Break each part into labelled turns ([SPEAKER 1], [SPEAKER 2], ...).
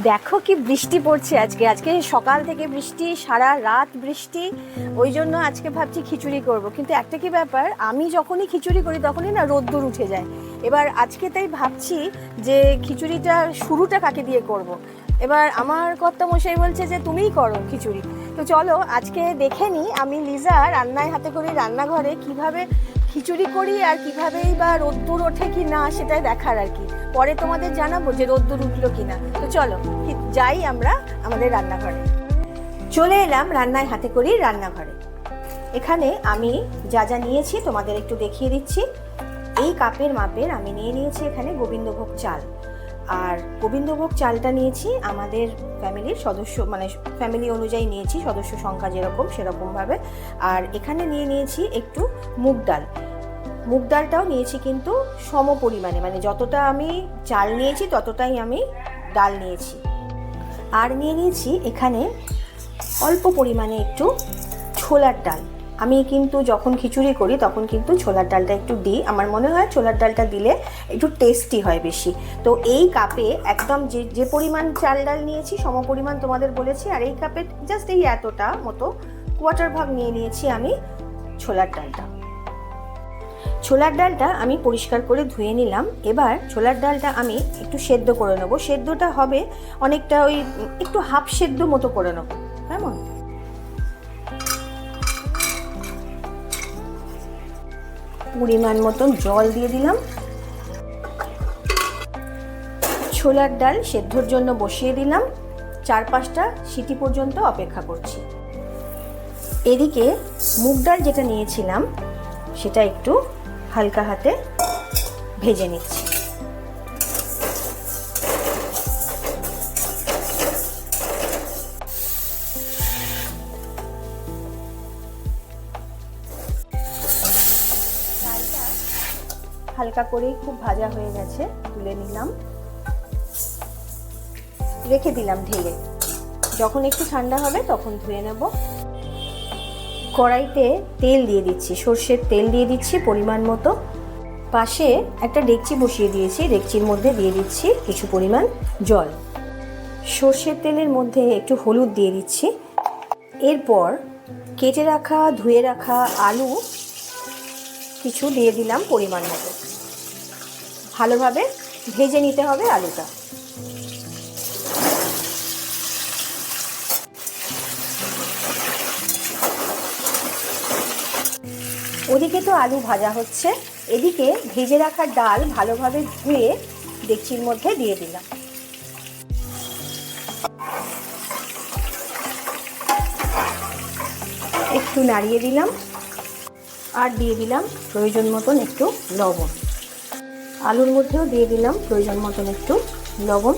[SPEAKER 1] দেখো কি বৃষ্টি পড়ছে আজকে। আজকে সকাল থেকে বৃষ্টি, সারা রাত বৃষ্টি। ওই জন্য আজকে ভাবছি খিচুড়ি করব, কিন্তু একটা কি ব্যাপার, আমি যখনই খিচুড়ি করি তখনই না রোদ্দুর উঠে যায়। এবার আজকে তাই ভাবছি যে খিচুড়িটা শুরুটা কাকে দিয়ে করব। এবার আমার কর্তামশাই বলছে যে তুমিই করো খিচুড়ি। তো চলো আজকে দেখে নিই আমি লিজা রান্নায় হাতে করি রান্নাঘরে কিভাবে খিচুড়ি করি, আর কিভাবেই বা রোদ্দুর ওঠে কি না সেটাই দেখার আর কি। পরে তোমাদের জানাবো যে রোদ্দুর উঠলো কিনা। তো চলো যাই আমরা আমাদের রান্নাঘরে। চলে এলাম রান্নায় হাতে করি রান্নাঘরে। এখানে আমি যা যা নিয়েছি তোমাদের একটু দেখিয়ে দিচ্ছি। এই কাপের মাপের আমি নিয়ে নিয়েছি এখানে গোবিন্দভোগ চাল। আর গোবিন্দভোগ চালটা নিয়েছি আমাদের ফ্যামিলির সদস্য, মানে ফ্যামিলি অনুযায়ী নিয়েছি, সদস্য সংখ্যা যেরকম সেরকমভাবে। আর এখানে নিয়ে নিয়েছি একটু মুগ ডাল। মুগ ডালটাও নিয়েছি কিন্তু সম পরিমাণে, মানে যতটা আমি চাল নিয়েছি ততটাই আমি ডাল নিয়েছি। আর নিয়ে নিয়েছি এখানে অল্প পরিমাণে একটু ছোলার ডাল। আমি কিন্তু যখন খিচুড়ি করি তখন কিন্তু ছোলার ডালটা একটু দিই, আমার মনে হয় ছোলার ডালটা দিলে একটু টেস্টি হয় বেশি। তো এই কাপে একদম যে পরিমাণ চাল ডাল নিয়েছি সম পরিমাণ তোমাদের বলেছি, আর এই কাপে জাস্ট এই এতটা মতো কোয়ার্টার ভাগ নিয়ে নিয়েছি আমি ছোলার ডালটা। ছোলার ডালটা আমি পরিষ্কার করে ধুয়ে নিলাম। এবার ছোলার ডালটা আমি একটু সেদ্ধ করে নেবো। সেদ্ধটা হবে অনেকটা ওই একটু হাফ সেদ্ধ মতো করে নেবো, কেমন। পরিমাণ মতন জল দিয়ে দিলাম। ছোলার ডাল সেদ্ধর জন্য বসিয়ে দিলাম। 4-5টা সিটি পর্যন্ত অপেক্ষা করছি। এদিকে মুগ ডাল যেটা নিয়েছিলাম সেটা একটু হালকা হাতে ভেজে নিচ্ছি। হালকা করেই খুব ভাজা হয়ে গেছে, তুলে নিলাম, রেখে দিলাম ঢেলে। যখন একটু ঠান্ডা হবে তখন ধুয়ে নেব। কড়াইতে তেল দিয়ে দিচ্ছি, সর্ষের তেল দিয়ে দিচ্ছি পরিমাণ মতো। পাশে একটা ডেকচি বসিয়ে দিয়েছি, ডেকচির মধ্যে দিয়ে দিচ্ছি কিছু পরিমাণ জল। সর্ষের তেলের মধ্যে একটু হলুদ দিয়ে দিচ্ছি। এরপর কেটে রাখা ধুয়ে রাখা আলু কিছু দিয়ে দিলাম পরিমাণ মতো। ভালোভাবে ভেজে নিতে হবে আলুটা। ওদিকে তো আলু ভাজা হচ্ছে, এদিকে ভেজে রাখা ডাল ভালোভাবে ধুয়ে ডেকচির মধ্যে দিয়ে দিলাম। একটু নাড়িয়ে দিলাম আর দিয়ে দিলাম প্রয়োজন মতন একটু লবণ। আলুর মধ্যেও দিয়ে দিলাম প্রয়োজন মতন একটু লবণ।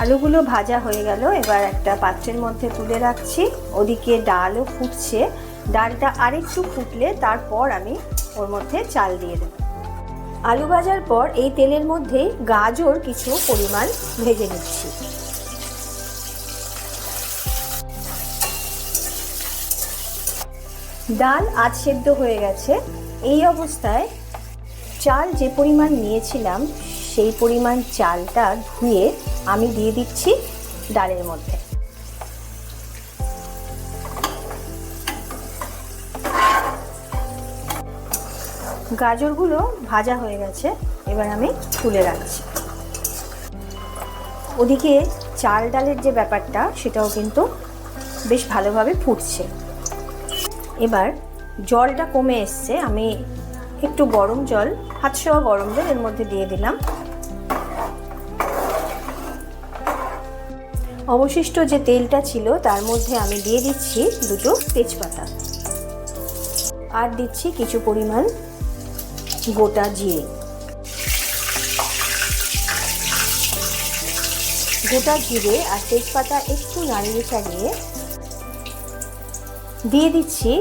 [SPEAKER 1] আলুগুলো ভাজা হয়ে গেল, এবার একটা পাত্রের মধ্যে তুলে রাখছি। ওদিকে ডালও ফুটছে, ডালটা আরেকটু ফুটলে তারপর আমি ওর মধ্যে চাল দিয়ে দেব। আলু ভাজার পর এই তেলের মধ্যে গাজর কিছু পরিমাণ ভেজে নিচ্ছি। ডাল আধ সেদ্ধ হয়ে গেছে। এই অবস্থায় চাল যে পরিমাণ নিয়েছিলাম সেই পরিমাণ চালটা ধুয়ে আমি দিয়ে দিচ্ছি ডালের মধ্যে। গাজরগুলো ভাজা হয়ে গেছে, এবার আমি তুলে রাখছি। ওদিকে চাল ডালের যে ব্যাপারটা সেটাও কিন্তু বেশ ভালোভাবে ফুটছে। এবার জলটা কমে এসছে, আমি একটু গরম জল, হাতসোয়া গরম জল এর মধ্যে দিয়ে দিলাম। অবশিষ্ট যে তেলটা ছিল তার মধ্যে আমি দিয়ে দিচ্ছি দুটো তেজপাতা, আর দিচ্ছি কিছু পরিমাণ গোটা জিরে। গোটা জিরে আর তেজপাতা একটু নাড়িয়ে চাড়িয়ে দিয়ে দিচ্ছি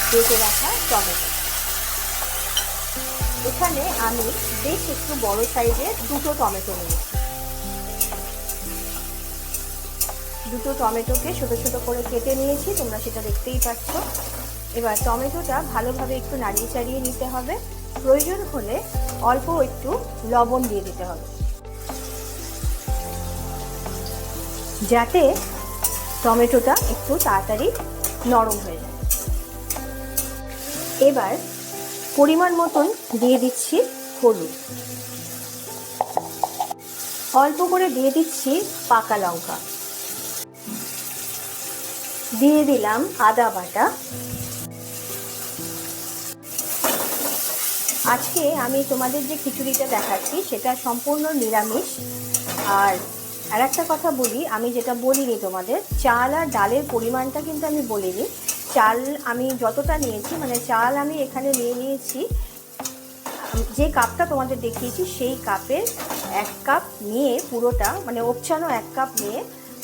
[SPEAKER 1] কেটে রাখা টমেটো। এখানে আমি বেশ একটু বড় সাইজের দুটো টমেটো নিয়েছি। দুটো টমেটোকে ছোটো ছোটো করে কেটে নিয়েছি, তোমরা সেটা দেখতেই পাচ্ছ। এবার টমেটোটা ভালোভাবে একটু নাড়িয়ে চাড়িয়ে নিতে হবে, প্রয়োজন হলে অল্প একটু লবণ দিয়ে দিতে হবে যাতে টমেটোটা একটু তাড়াতাড়ি নরম হয়ে যায়। এবার পরিমাণ মতন দিয়ে দিচ্ছি হলুদ, অল্প করে দিয়ে দিচ্ছি পাকা লঙ্কা, দিয়ে দিলাম আদা বাটা। আজকে আমি তোমাদের যে খিচুড়িটা দেখাচ্ছি সেটা সম্পূর্ণ নিরামিষ। আর একটা কথা বলি, আমি যেটা বলিনি তোমাদের, চাল আর ডালের পরিমাণটা কিন্তু আমি বলিনি। চাল আমি যতটা নিয়েছি, মানে চাল আমি এখানে নিয়েছি যে কাপটা তোমাদের দেখিয়েছি সেই কাপের 1 কাপ নিয়ে, পুরোটা মানে ওপচানো 1 কাপ নিয়ে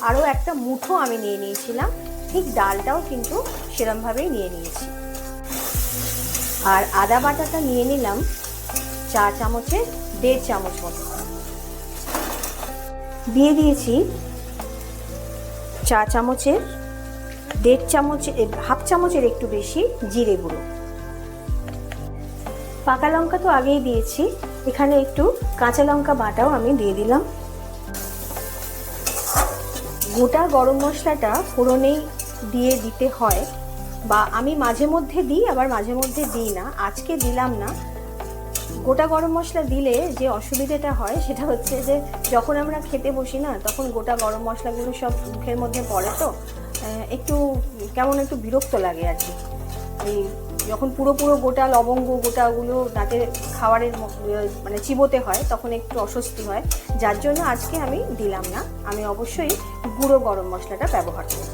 [SPEAKER 1] আরও একটা মুঠো আমি নিয়ে নিয়েছিলাম। ঠিক ডালটাও কিন্তু সেরমভাবেই নিয়ে নিয়েছি। আর আদা বাটাটা নিয়ে নিলাম 4 চামচের 1.5 চামচ মতো। দিয়ে দিয়েছি 4 চামচের 1.5 চামচ, হাফ চামচের একটু বেশি জিরে গুঁড়ো। পাকা লঙ্কা তো আগেই দিয়েছি, এখানে একটু কাঁচা লঙ্কা বাটাও আমি দিয়ে দিলাম। গোটা গরম মশলাটা ফোড়নেই দিয়ে দিতে হয়, বা আমি মাঝে মধ্যে দিই আবার মাঝে মধ্যে দিই না। আজকে দিলাম না। গোটা গরম মশলা দিলে যে অসুবিধাটা হয় সেটা হচ্ছে যে যখন আমরা খেতে বসি না, তখন গোটা গরম মশলাগুলো সব মুখের মধ্যে পড়ে, তো একটু কেমন একটু বিরক্ত লাগে আর কি। এই যখন পুরো গোটা লবঙ্গ গোটাগুলো দাঁতে খাবারের মানে চিবোতে হয়, তখন একটু অস্বস্তি হয়। যার জন্য আজকে আমি দিলাম না। আমি অবশ্যই গুঁড়ো গরম মশলাটা ব্যবহার করব।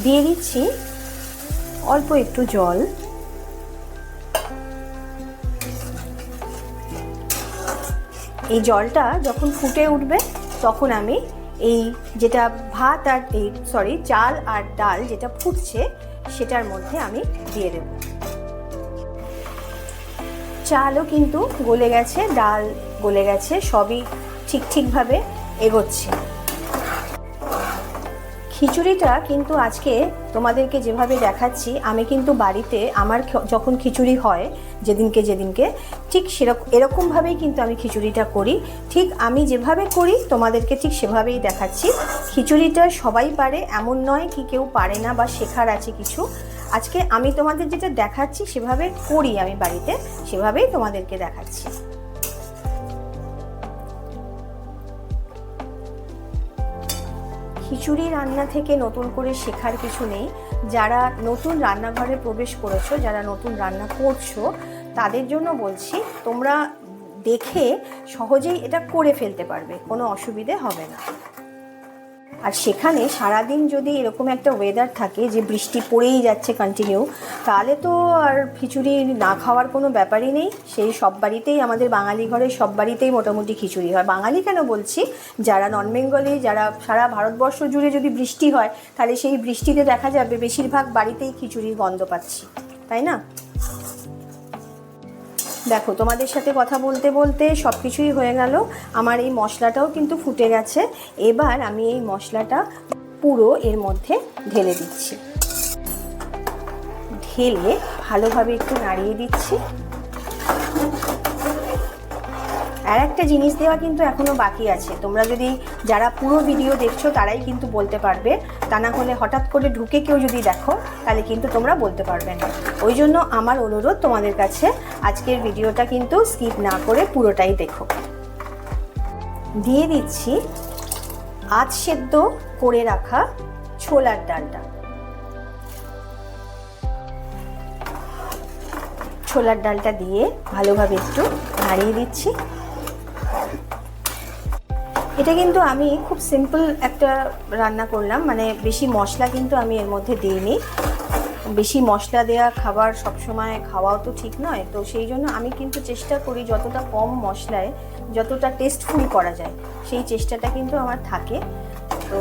[SPEAKER 1] দিয়ে দিচ্ছি অল্প একটু জল। এই জলটা যখন ফুটে উঠবে তখন আমি এই যেটা ভাত আর চাল আর ডাল যেটা ফুটছে সেটার মধ্যে আমি দিয়ে দেব। চালও কিন্তু গলে গেছে, ডাল গলে গেছে, সবই ঠিকভাবে এগোচ্ছে। খিচুড়িটা কিন্তু আজকে তোমাদেরকে যেভাবে দেখাচ্ছি, আমি কিন্তু বাড়িতে আমার যখন খিচুড়ি হয় যেদিনকে ঠিক এরকমভাবেই কিন্তু আমি খিচুড়িটা করি। ঠিক আমি যেভাবে করি তোমাদেরকে ঠিক সেভাবেই দেখাচ্ছি। খিচুড়িটা সবাই পারে এমন নয় কি কেউ পারে না বা শেখার আছে কিছু। আজকে আমি তোমাদের যেটা দেখাচ্ছি সেভাবে করি আমি বাড়িতে, সেভাবেই তোমাদেরকে দেখাচ্ছি। খিচুড়ি রান্না থেকে নতুন করে শেখার কিছু নেই। যারা নতুন রান্নাঘরে প্রবেশ করেছো, যারা নতুন রান্না করছো, তাদের জন্য বলছি তোমরা দেখে সহজেই এটা করে ফেলতে পারবে, কোনো অসুবিধে হবে না। আর সেখানে সারাদিন যদি এরকম একটা ওয়েদার থাকে যে বৃষ্টি পড়েই যাচ্ছে কন্টিনিউ, তাহলে তো আর খিচুড়ি না খাওয়ার কোনো ব্যাপারই নেই। সেই সব বাড়িতেই, আমাদের বাঙালি ঘরে সব বাড়িতেই মোটামুটি খিচুড়ি হয়। বাঙালি কেন বলছি, যারা নন বেঙ্গলি, যারা সারা ভারতবর্ষ জুড়ে যদি বৃষ্টি হয়, তাহলে সেই বৃষ্টিতে দেখা যাবে বেশিরভাগ বাড়িতেই খিচুড়ির গন্ধ পাচ্ছি, তাই না? দেখো, তোমাদের সাথে কথা বলতে বলতে সব কিছুই হয়ে গেল। আমার এই মশলাটাও কিন্তু ফুটে গেছে। এবার আমি এই মশলাটা পুরো এর মধ্যে ঢেলে দিচ্ছি। ঢেলে ভালোভাবে একটু নাড়িয়ে দিচ্ছি। আর একটা জিনিস দেওয়া কিন্তু এখনও বাকি আছে। তোমরা যদি যারা পুরো ভিডিও দেখছো তারাই কিন্তু বলতে পারবে, তা না হলে হঠাৎ করে ঢুকে কেউ যদি দেখো তাহলে কিন্তু তোমরা বলতে পারবে না। ওই জন্য আমার অনুরোধ তোমাদের কাছে, আজকের ভিডিওটা কিন্তু স্কিপ না করে পুরোটাই দেখো। দিয়ে দিচ্ছি আধ সেদ্ধ করে রাখা ছোলার ডালটা। ছোলার ডালটা দিয়ে ভালোভাবে একটু নাড়িয়ে দিচ্ছি। এটা কিন্তু আমি খুব সিম্পল একটা রান্না করলাম, মানে বেশি মশলা কিন্তু আমি এর মধ্যে দিইনি। বেশি মশলা দেওয়া খাবার সবসময় খাওয়াও তো ঠিক নয়, তো সেই জন্য আমি কিন্তু চেষ্টা করি যতটা কম মশলায় যতটা টেস্টফুল করা যায়, সেই চেষ্টাটা কিন্তু আমার থাকে। তো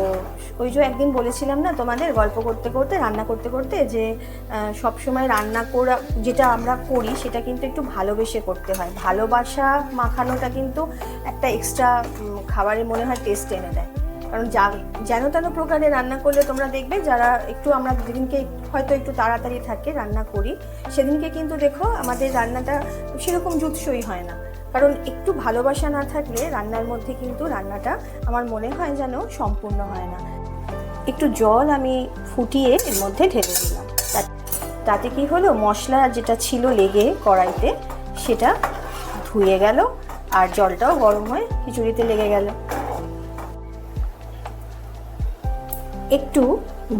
[SPEAKER 1] ওই যে একদিন বলেছিলাম না তোমাদের, গল্প করতে করতে রান্না করতে করতে, যে সবসময় রান্না করা যেটা আমরা করি সেটা কিন্তু একটু ভালোবেসে করতে হয়। ভালোবাসা মাখানোটা কিন্তু একটা এক্সট্রা খাবারে মনে হয় টেস্ট এনে দেয়। কারণ যেন তেন প্রকারে রান্না করলে তোমরা দেখবে যারা একটু আমরা যেদিনকে হয়তো একটু তাড়াতাড়ি থাকে রান্না করি, সেদিনকে কিন্তু দেখো আমাদের রান্নাটা সেরকম জুৎসই হয় না। কারণ একটু ভালোবাসা না থাকলে রান্নার মধ্যে কিন্তু রান্নাটা আমার মনে হয় যেন সম্পূর্ণ হয় না। একটু জল আমি ফুটিয়ে এর মধ্যে ঢেলে দিলাম, তাতে কি হলো, মশলা যেটা ছিল লেগে কড়াইতে সেটা ধুয়ে গেল আর জলটাও গরম হয়ে খিচুড়িতে লেগে গেল। একটু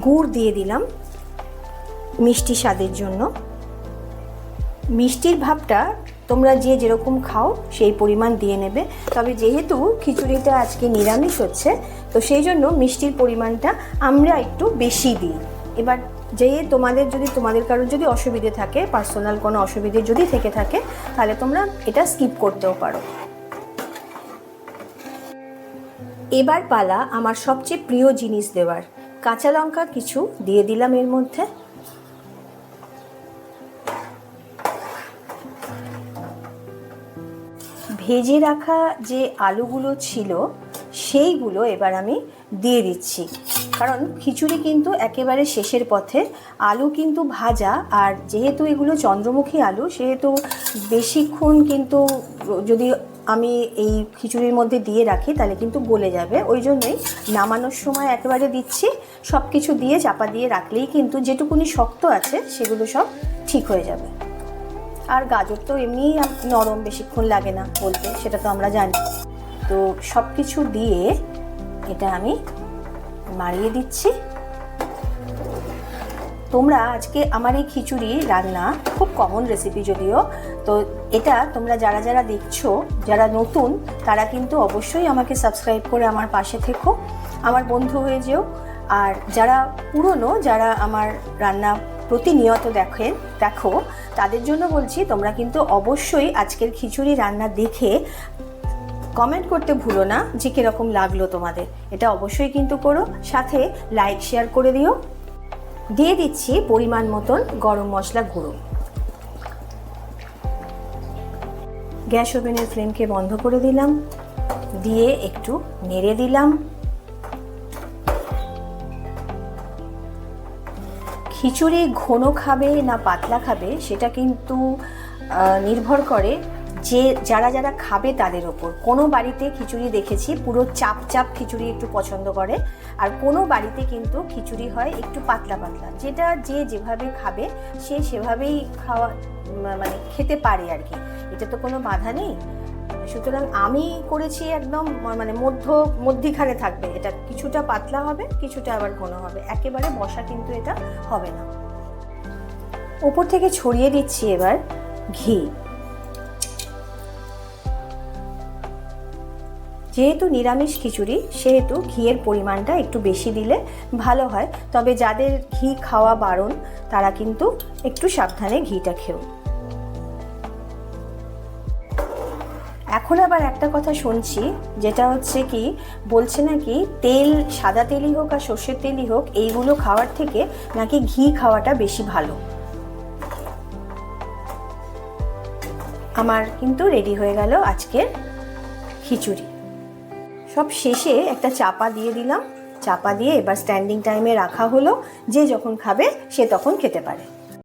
[SPEAKER 1] গুড় দিয়ে দিলাম মিষ্টি স্বাদের জন্য। মিষ্টির ভাবটা তোমরা যে যেরকম খাও সেই পরিমাণ দিয়ে নেবে, তবে যেহেতু খিচুড়িটা আজকে নিরামিষ হচ্ছে তো সেই জন্য মিষ্টির পরিমাণটা আমরা একটু বেশি দিই। এবার তোমাদের কারোর যদি অসুবিধে থাকে, পার্সোনাল কোনো অসুবিধে যদি থেকে থাকে, তাহলে তোমরা এটা স্কিপ করতেও পারো। এবার পালা আমার সবচেয়ে প্রিয় জিনিস দেওয়ার, কাঁচা লঙ্কা কিছু দিয়ে দিলাম এর মধ্যে। ভেজে রাখা যে আলুগুলো ছিল সেইগুলো এবার আমি দিয়ে দিচ্ছি, কারণ খিচুড়ি কিন্তু একেবারে শেষের পথে। আলু কিন্তু ভাজা, আর যেহেতু এগুলো চন্দ্রমুখী আলু সেহেতু বেশিক্ষণ কিন্তু যদি আমি এই খিচুড়ির মধ্যে দিয়ে রাখি তাহলে কিন্তু গলে যাবে। ওই জন্যই নামানোর সময় একেবারে দিচ্ছি। সব কিছু দিয়ে চাপা দিয়ে রাখলেই কিন্তু যেটুকুনি শক্ত আছে সেগুলো সব ঠিক হয়ে যাবে। আর গাজর তো এমনিই নরম, বেশিক্ষণ লাগে না বলতে, সেটা তো আমরা জানি। তো সব কিছু দিয়ে এটা আমি মারিয়ে দিচ্ছি। তোমরা আজকে আমার এই খিচুড়ি রান্না খুব কমন রেসিপি যদিও, তো এটা তোমরা যারা যারা দেখছো, যারা নতুন, তারা কিন্তু অবশ্যই আমাকে সাবস্ক্রাইব করে আমার পাশে থেকো, আমার বন্ধু হয়ে যেও। আর যারা পুরনো, যারা আমার রান্না প্রতিনিয়ত দেখো, তাদের জন্য বলছি তোমরা কিন্তু অবশ্যই আজকের খিচুড়ি রান্না দেখে কমেন্ট করতে ভুলো না যে কীরকম লাগলো তোমাদের। এটা অবশ্যই কিন্তু করো, সাথে লাইক শেয়ার করে দিও। দিয়ে দিচ্ছি পরিমাণ মতন গরম মশলা গুঁড়ো। গ্যাস ওভেনের ফ্লেমকে বন্ধ করে দিলাম, দিয়ে একটু নেড়ে দিলাম। খিচুড়ি ঘন খাবে না পাতলা খাবে সেটা কিন্তু নির্ভর করে যে যারা যারা খাবে তাদের ওপর। কোনো বাড়িতে খিচুড়ি দেখেছি পুরো চাপ চাপ খিচুড়ি একটু পছন্দ করে, আর কোনো বাড়িতে কিন্তু খিচুড়ি হয় একটু পাতলা পাতলা। যেটা যে যেভাবে খাবে সে সেভাবেই মানে খেতে পারে আর কি, এটা তো কোনো বাধা নেই। সুতরাং আমি করেছি একদম মানে মধ্যিখানে থাকবে, এটা কিছুটা পাতলা হবে কিছুটা আবার ঘন হবে, একেবারে বসা কিন্তু এটা হবে না। উপর থেকে ছড়িয়ে দিচ্ছি এবার ঘি। যেহেতু নিরামিষ খিচুড়ি সেহেতু ঘিয়ের পরিমাণটা একটু বেশি দিলে ভালো হয়, তবে যাদের ঘি খাওয়া বারণ তারা কিন্তু একটু সাবধানে ঘিটা খেও। এখন আবার একটা কথা শুনছি, যেটা হচ্ছে কি বলছে নাকি তেল, সাদা তেলই হোক আর সর্ষের তেলই হোক, এইগুলো খাওয়ার থেকে নাকি ঘি খাওয়াটা বেশি ভালো। আমার কিন্তু রেডি হয়ে গেল আজকের খিচুড়ি। সব শেষে একটা চাপা দিয়ে দিলাম, চাপা দিয়ে এবার স্ট্যান্ডিং টাইমে রাখা হলো, যে যখন খাবে সে তখন খেতে পারে।